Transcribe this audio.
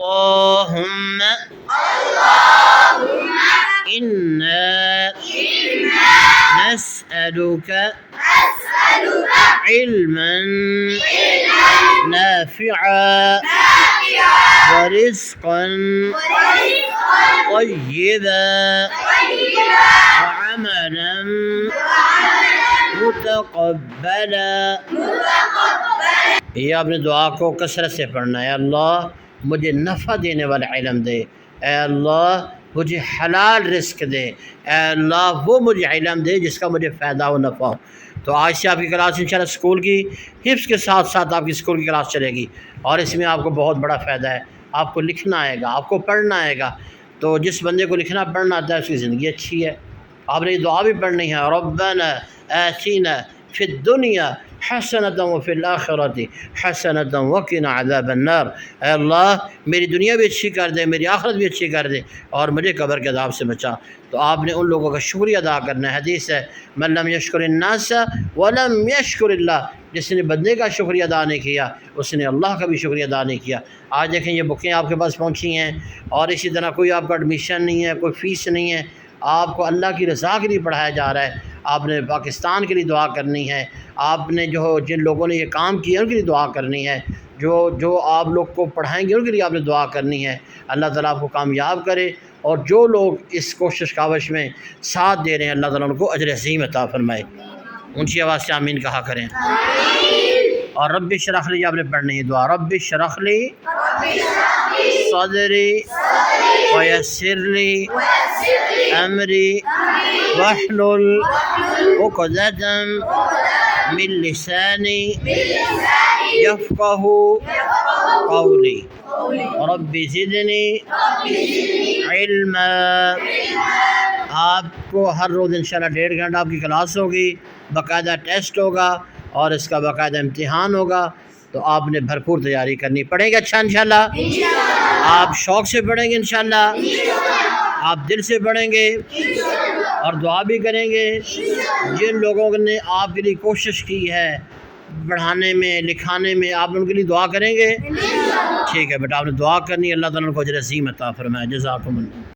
اللهم إنا نسألك علما نافعا ورزقا طيبا وعملا متقبلا. یہ آپ نے دعا کو کثرت سے پڑھنا ہے. اللہ مجھے نفع دینے والا علم دے، اے اللہ مجھے حلال رزق دے، اے اللہ وہ مجھے علم دے جس کا مجھے فائدہ و نفع ہو. تو آج سے آپ کی کلاس انشاءاللہ اسکول کی حفظ کے ساتھ ساتھ آپ کی اسکول کی کلاس چلے گی، اور اس میں آپ کو بہت بڑا فائدہ ہے. آپ کو لکھنا آئے گا، آپ کو پڑھنا آئے گا. تو جس بندے کو لکھنا پڑھنا آتا ہے اس کی زندگی اچھی ہے. آپ نے یہ دعا بھی پڑھنی ہے، ربنا آتنا فی الدنیا حسنۃ وفی الآخرۃ حسنۃ وقنا عذاب النار. اے اللہ میری دنیا بھی اچھی کر دے، میری آخرت بھی اچھی کر دے، اور مجھے قبر کے عذاب سے بچا. تو آپ نے ان لوگوں کا شکریہ ادا کرنا ہے. حدیث ہے من لم یشکر الناس ولم یشکر اللہ، جس نے بندے کا شکریہ ادا نہیں کیا اس نے اللہ کا بھی شکریہ ادا نہیں کیا. آج دیکھیں یہ بکیں آپ کے پاس پہنچی ہیں، اور اسی طرح کوئی آپ کا ایڈمیشن نہیں ہے، کوئی فیس نہیں ہے، آپ کو اللہ کی رضا کے لیے پڑھایا جا رہا ہے. آپ نے پاکستان کے لیے دعا کرنی ہے. آپ نے جن لوگوں نے یہ کام کیا ان کے لیے دعا کرنی ہے. جو آپ لوگ کو پڑھائیں گے ان کے لیے آپ نے دعا کرنی ہے. اللہ تعالیٰ آپ کو کامیاب کرے، اور جو لوگ اس کوشش کاوش میں ساتھ دے رہے ہیں اللہ تعالیٰ ان کو اجر عظیم عطا فرمائے. اونچی آواز سے آمین کہا کریں. اور رب اشرح لی آپ نے پڑھنی ہے دعا، رب اشرح لی صدری ویسر لی امری واحلل عقدۃ من لسانی یفقہ قولی رب زدنی علما. آپ کو ہر روز انشاءاللہ 1.5 گھنٹہ آپ کی کلاس ہوگی، باقاعدہ ٹیسٹ ہوگا اور اس کا باقاعدہ امتحان ہوگا. تو آپ نے بھرپور تیاری کرنی پڑے گی. اچھا انشاءاللہ آپ شوق سے پڑھیں گے، انشاءاللہ آپ دل سے پڑھیں گے اور دعا بھی کریں گے. جن لوگوں نے آپ کے لیے کوشش کی ہے پڑھانے میں لکھانے میں، آپ ان کے لیے دعا کریں گے. ٹھیک ہے بیٹا، آپ نے دعا کرنی ہے. اللہ تعالیٰ کو اجر عظیم عطا فرمائے. جزاکم اللہ.